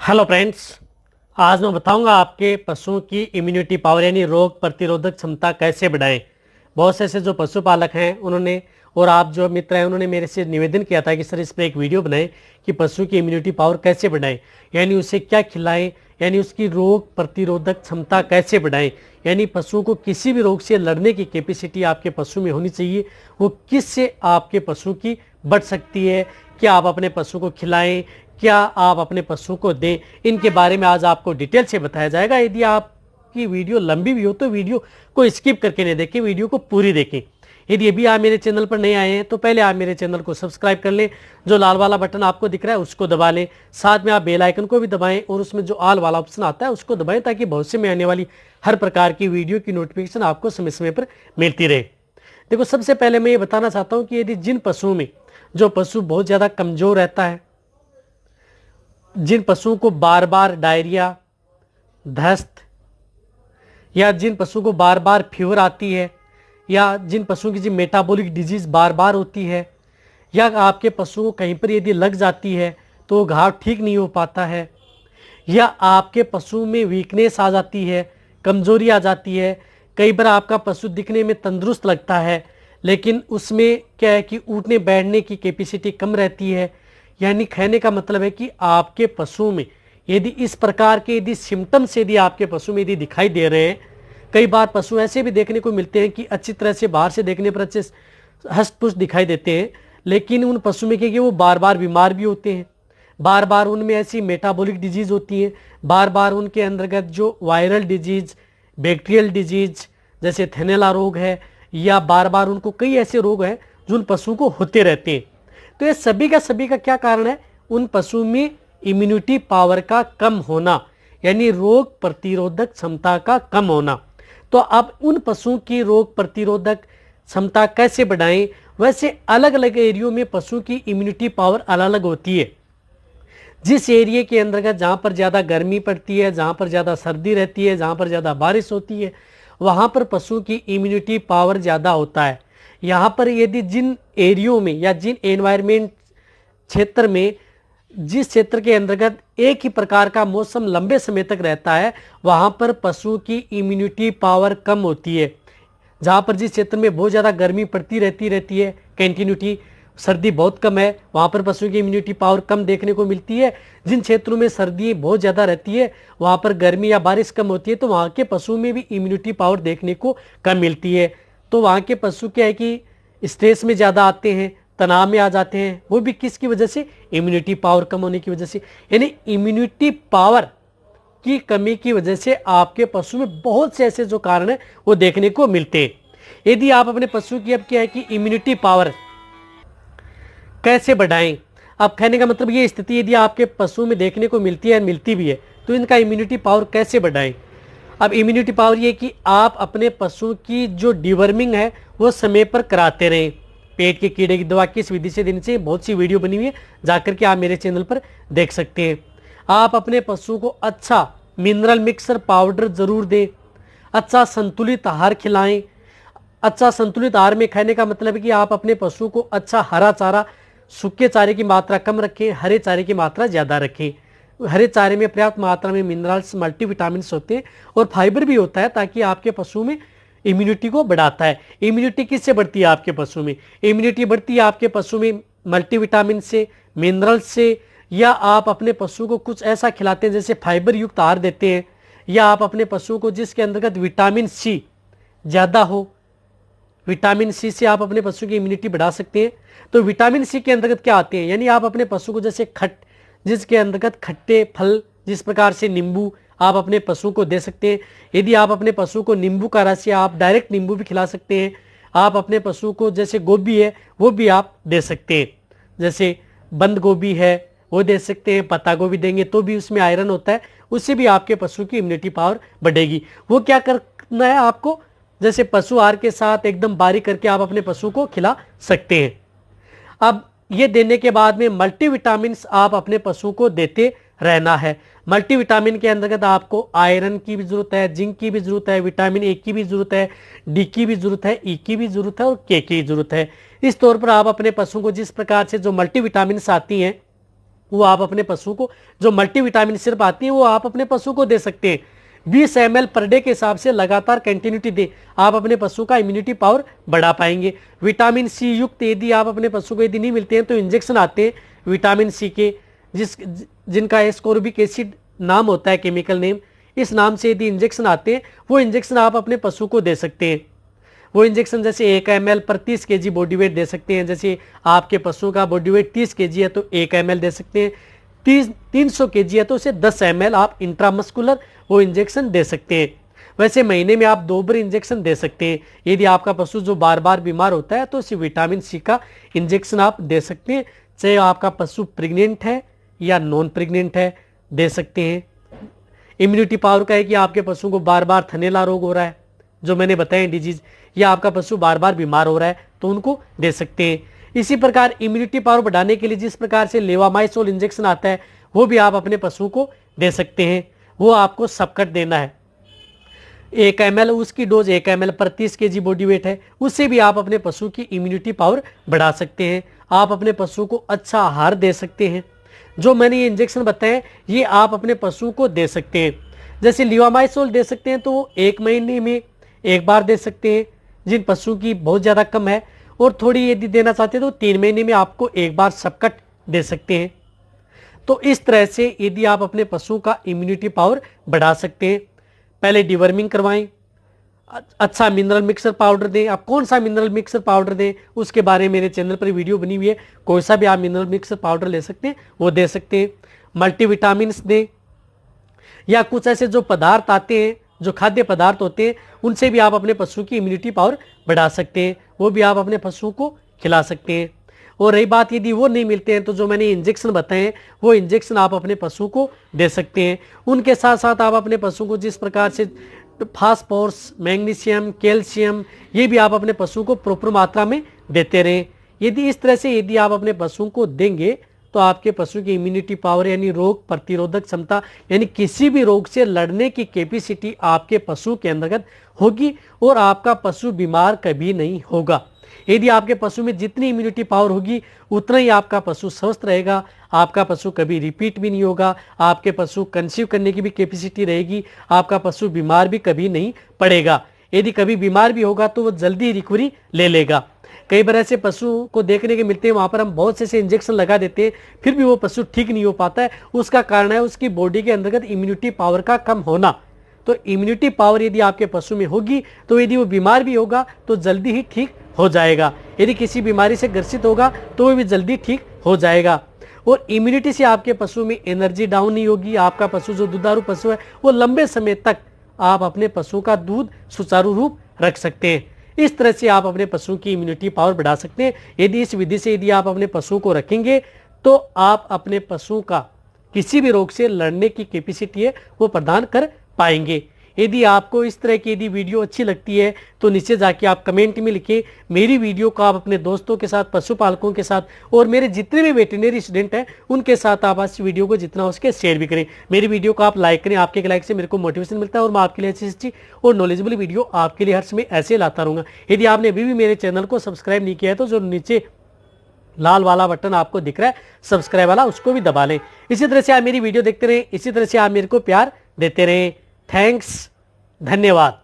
Hello friends. आज मैं बताऊंगा आपके पशुओं की इम्यूनिटी पावर यानी रोग प्रतिरोधक क्षमता कैसे बढ़ाएं। बहुत से ऐसे जो पशुपालक हैं उन्होंने और आप जो मित्र हैं उन्होंने मेरे से निवेदन किया था कि सर इस पर एक वीडियो बनाएं कि पशु की इम्यूनिटी पावर कैसे बढ़ाएं, यानी उसे क्या खिलाएं, यानी उसकी रोग प्रतिरोधक क्षमता कैसे बढ़ाएं, यानी पशुओं को किसी भी रोग से लड़ने की कैपेसिटी आपके पशु में होनी चाहिए। वो किससे आपके पशु की बढ़ सकती है, क्या आप अपने पशु को खिलाएं, क्या आप अपने पशु को दें, इनके बारे में आज आपको डिटेल से बताया जाएगा। यदि आपकी वीडियो लंबी भी हो तो वीडियो को स्किप करके नहीं देखें, वीडियो को पूरी देखें। यदि अभी आप मेरे चैनल पर नए आए हैं तो पहले आप मेरे चैनल को सब्सक्राइब कर लें, जो लाल वाला बटन आपको दिख रहा है उसको दबा लें, साथ में आप बेल आइकन को भी दबाएं और उसमें जो ऑल वाला ऑप्शन आता है उसको दबाएं ताकि भविष्य में आने वाली हर प्रकार की वीडियो की नोटिफिकेशन आपको समय समय पर मिलती रहे। देखो, सबसे पहले मैं ये बताना चाहता हूँ कि यदि जिन पशुओं में जो पशु बहुत ज़्यादा कमज़ोर रहता है, जिन पशुओं को बार बार डायरिया, दस्त, या जिन पशुओं को बार बार फीवर आती है, या जिन पशुओं की जो मेटाबॉलिक डिजीज बार बार होती है, या आपके पशुओं को कहीं पर यदि लग जाती है तो घाव ठीक नहीं हो पाता है, या आपके पशु में वीकनेस आ जाती है, कमजोरी आ जाती है। कई बार आपका पशु दिखने में तंदुरुस्त लगता है लेकिन उसमें क्या है कि उठने बैठने की कैपेसिटी कम रहती है, यानी कहने का मतलब है कि आपके पशु में यदि इस प्रकार के यदि सिम्टम्स यदि आपके पशु में यदि दिखाई दे रहे हैं। कई बार पशु ऐसे भी देखने को मिलते हैं कि अच्छी तरह से बाहर से देखने पर अच्छे हष्ट पुष्ट दिखाई देते हैं, लेकिन उन पशु में क्या कि वो बार बार बीमार भी होते हैं, बार बार उनमें ऐसी मेटाबॉलिक डिजीज होती है, बार बार उनके अंतर्गत जो वायरल डिजीज, बैक्टीरियल डिजीज जैसे थैलेला रोग है, या बार बार उनको कई ऐसे रोग हैं जो उन पशुओं को होते रहते हैं। तो ये सभी का क्या कारण है? उन पशु में इम्यूनिटी पावर का कम होना, यानी रोग प्रतिरोधक क्षमता का कम होना। तो अब उन पशुओं की रोग प्रतिरोधक क्षमता कैसे बढ़ाएं? वैसे अलग अलग एरियो में पशु की इम्यूनिटी पावर अलग अलग होती है। जिस एरिया के अंतर्गत जहाँ पर ज़्यादा गर्मी पड़ती है, जहाँ पर ज़्यादा सर्दी रहती है, जहाँ पर ज़्यादा बारिश होती है, वहाँ पर पशु की इम्यूनिटी पावर ज़्यादा होता है। यहाँ पर यदि जिन एरियो में या जिन एनवायरमेंट क्षेत्र में, जिस क्षेत्र के अंतर्गत एक ही प्रकार का मौसम लंबे समय तक रहता है, वहाँ पर पशु की इम्यूनिटी पावर कम होती है। जहाँ पर जिस क्षेत्र में बहुत ज़्यादा गर्मी पड़ती रहती है कंटिन्यूटी, सर्दी बहुत कम है, वहाँ पर पशु की इम्यूनिटी पावर कम देखने को मिलती है। जिन क्षेत्रों में सर्दी बहुत ज़्यादा रहती है, वहाँ पर गर्मी या बारिश कम होती है, तो वहाँ के पशु में भी इम्यूनिटी पावर देखने को कम मिलती है। तो वहाँ के पशु क्या है कि स्ट्रेस में ज़्यादा आते हैं, तनाव में आ जाते हैं, वो भी किसकी वजह से? इम्यूनिटी पावर कम होने की वजह से। यानी इम्यूनिटी पावर की कमी की वजह से आपके पशु में बहुत से ऐसे जो कारण है वो देखने को मिलते हैं। यदि आप अपने पशु की अब क्या है कि इम्यूनिटी पावर कैसे बढ़ाएं, अब कहने का मतलब ये स्थिति यदि आपके पशु में देखने को मिलती है, मिलती भी है, तो इनका इम्यूनिटी पावर कैसे बढ़ाएं? अब इम्यूनिटी पावर ये कि आप अपने पशु की जो डिवर्मिंग है वो समय पर कराते रहें। पेट के कीड़े की दवा किस विधि से देने से बहुत सी वीडियो बनी हुई है, जाकर के आप मेरे चैनल पर देख सकते हैं। आप अपने पशु को अच्छा मिनरल मिक्सर पाउडर जरूर दें, अच्छा संतुलित आहार खिलाएं। अच्छा संतुलित आहार में खाने का मतलब है कि आप अपने पशु को अच्छा हरा चारा, सूखे चारे की मात्रा कम रखें, हरे चारे की मात्रा ज़्यादा रखें। हरे चारे में पर्याप्त मात्रा में मिनरल्स, मल्टीविटामिन होते हैं और फाइबर भी होता है, ताकि आपके पशु में इम्यूनिटी को बढ़ाता है। इम्यूनिटी किससे बढ़ती है आपके पशु में? इम्यूनिटी बढ़ती है आपके पशु में मल्टीविटामिन से, मिनरल्स से, या आप अपने पशु को कुछ ऐसा खिलाते हैं जैसे फाइबर युक्त आहार देते हैं, या आप अपने पशु को जिसके अंतर्गत विटामिन सी ज़्यादा हो, विटामिन सी से आप अपने पशु की इम्यूनिटी बढ़ा सकते हैं। तो विटामिन सी के अंतर्गत क्या आते हैं? यानी आप अपने पशु को जैसे जिसके अंतर्गत खट्टे फल, जिस प्रकार से नींबू आप अपने पशु को दे सकते हैं। यदि आप अपने पशु को नींबू का रस या आप डायरेक्ट नींबू भी खिला सकते हैं। आप अपने पशु को जैसे गोभी है वो भी आप दे सकते हैं, जैसे बंद गोभी है वो दे सकते हैं, पत्ता गोभी देंगे तो भी उसमें आयरन होता है, उससे भी आपके पशु की इम्यूनिटी पावर बढ़ेगी। वो क्या करना है आपको? जैसे पशु आहार के साथ एकदम बारीक करके आप अपने पशु को खिला सकते हैं। अब ये देने के बाद में मल्टीविटामिन आप अपने पशु को देते रहना है। मल्टीविटामिन के अंतर्गत आपको आयरन की भी जरूरत है, जिंक की भी जरूरत है, विटामिन ए की भी जरूरत है, डी की भी जरूरत है, ई की भी जरूरत है और के की जरूरत है। इस तौर पर आप अपने पशु को जिस प्रकार से जो मल्टीविटामिन आती हैं वो आप अपने पशु को, जो मल्टीविटामिन सिर्फ आती है वो आप अपने पशु को दे सकते हैं। 20 ml पर डे के हिसाब से लगातार कंटिन्यूटी दे, आप अपने पशु का इम्यूनिटी पावर बढ़ा पाएंगे। विटामिन सी युक्त यदि आप अपने पशु को यदि नहीं मिलते हैं तो इंजेक्शन आते हैं विटामिन सी के, जिनका एस्कोर्बिक एसिड नाम होता है, केमिकल नेम। इस नाम से यदि इंजेक्शन आते हैं, वो इंजेक्शन आप अपने पशु को दे सकते हैं। वो इंजेक्शन जैसे 1 ml पर 30 kg बॉडी वेट दे सकते हैं। जैसे आपके पशु का बॉडी वेट 30 kg है तो 1 ml दे सकते हैं। 300 kg है तो उसे 10 ml आप इंट्रामस्कुलर वो इंजेक्शन दे सकते हैं। वैसे महीने में आप 2 बार इंजेक्शन दे सकते हैं। यदि आपका पशु जो बार बार बीमार होता है तो उसे विटामिन सी का इंजेक्शन आप दे सकते हैं। चाहे आपका पशु प्रेग्नेंट है या नॉन प्रेग्नेंट है, दे सकते हैं। इम्यूनिटी पावर का है कि आपके पशु को बार बार थनैला रोग हो रहा है, जो मैंने बताया डिजीज, या आपका पशु बार बार बीमार हो रहा है तो उनको दे सकते हैं। इसी प्रकार इम्यूनिटी पावर बढ़ाने के लिए जिस प्रकार से लेवामाइसोल इंजेक्शन आता है वो भी आप अपने पशु को दे सकते हैं। वो आपको सबकट देना है 1 ml, उसकी डोज 1 ml पर 30 kg बॉडी वेट है, उससे भी आप अपने पशु की इम्यूनिटी पावर बढ़ा सकते हैं। आप अपने पशु को अच्छा आहार दे सकते हैं। जो मैंने ये इंजेक्शन बताए ये आप अपने पशु को दे सकते हैं। जैसे लिवामाइसोल दे सकते हैं तो 1 महीने में 1 बार दे सकते हैं जिन पशु की बहुत ज़्यादा कम है, और थोड़ी यदि देना चाहते हैं तो 3 महीने में आपको 1 बार सबकट दे सकते हैं। तो इस तरह से यदि आप अपने पशु का इम्यूनिटी पावर बढ़ा सकते हैं, पहले डिवर्मिंग करवाएं, अच्छा मिनरल मिक्सर पाउडर दें। आप कौन सा मिनरल मिक्सर पाउडर दें उसके बारे में मेरे चैनल पर वीडियो बनी हुई है, कोई सा भी आप मिनरल मिक्सर पाउडर ले सकते हैं वो दे सकते हैं। मल्टीविटामिन्स दें, या कुछ ऐसे जो पदार्थ आते हैं, जो खाद्य पदार्थ होते हैं, उनसे भी आप अपने पशु की इम्यूनिटी पावर बढ़ा सकते हैं, वो भी आप अपने पशु को खिला सकते हैं। और रही बात यदि वो नहीं मिलते हैं तो जो मैंने इंजेक्शन बताए हैं वो इंजेक्शन आप अपने पशु को दे सकते हैं। उनके साथ साथ आप अपने पशु को जिस प्रकार से फास्फोरस, मैग्नीशियम, कैल्शियम, ये भी आप अपने पशु को प्रॉपर मात्रा में देते रहें। यदि इस तरह से यदि आप अपने पशु को देंगे तो आपके पशु की इम्यूनिटी पावर यानी रोग प्रतिरोधक क्षमता यानी किसी भी रोग से लड़ने की कैपेसिटी आपके पशु के अंतर्गत होगी, और आपका पशु बीमार कभी नहीं होगा। यदि आपके पशु में जितनी इम्यूनिटी पावर होगी उतना ही आपका पशु स्वस्थ रहेगा, आपका पशु कभी रिपीट भी नहीं होगा, आपके पशु कंसीव करने की भी कैपेसिटी रहेगी, आपका पशु बीमार भी कभी नहीं पड़ेगा। यदि कभी बीमार भी होगा तो वो जल्दी रिकवरी ले लेगा। कई बार ऐसे पशु को देखने के मिलते हैं वहां पर हम बहुत से इंजेक्शन लगा देते हैं फिर भी वो पशु ठीक नहीं हो पाता है। उसका कारण है उसकी बॉडी के अंतर्गत इम्यूनिटी पावर का कम होना। तो इम्यूनिटी पावर यदि आपके पशु में होगी तो यदि वो बीमार भी होगा तो जल्दी ही ठीक हो जाएगा, यदि किसी बीमारी से ग्रसित होगा तो वो भी जल्दी ठीक हो जाएगा। और इम्यूनिटी से आपके पशु में एनर्जी डाउन नहीं होगी। आपका पशु जो दुधारू पशु है वो लंबे समय तक आप अपने पशु का दूध सुचारू रूप रख सकते हैं। इस तरह से आप अपने पशु की इम्यूनिटी पावर बढ़ा सकते हैं। यदि इस विधि से यदि आप अपने पशु को रखेंगे तो आप अपने पशु का किसी भी रोग से लड़ने की कैपेसिटी है वो प्रदान कर पाएंगे। यदि आपको इस तरह की यदि वीडियो अच्छी लगती है तो नीचे जाके आप कमेंट में लिखें। मेरी वीडियो को आप अपने दोस्तों के साथ, पशुपालकों के साथ और मेरे जितने भी वेटरनरी स्टूडेंट हैं उनके साथ आप इस वीडियो को जितना हो सके शेयर भी करें। मेरी वीडियो को आप लाइक करें, आपके लाइक से मेरे को मोटिवेशन मिलता है और मैं आपके लिए अच्छी और नॉलेजेबल वीडियो आपके लिए हर समय ऐसे लाता रहूँगा। यदि आपने अभी भी मेरे चैनल को सब्सक्राइब नहीं किया है तो जो नीचे लाल वाला बटन आपको दिख रहा है सब्सक्राइब वाला, उसको भी दबा लें। इसी तरह से आप मेरी वीडियो देखते रहें, इसी तरह से आप मेरे को प्यार देते रहें। थैंक्स, धन्यवाद।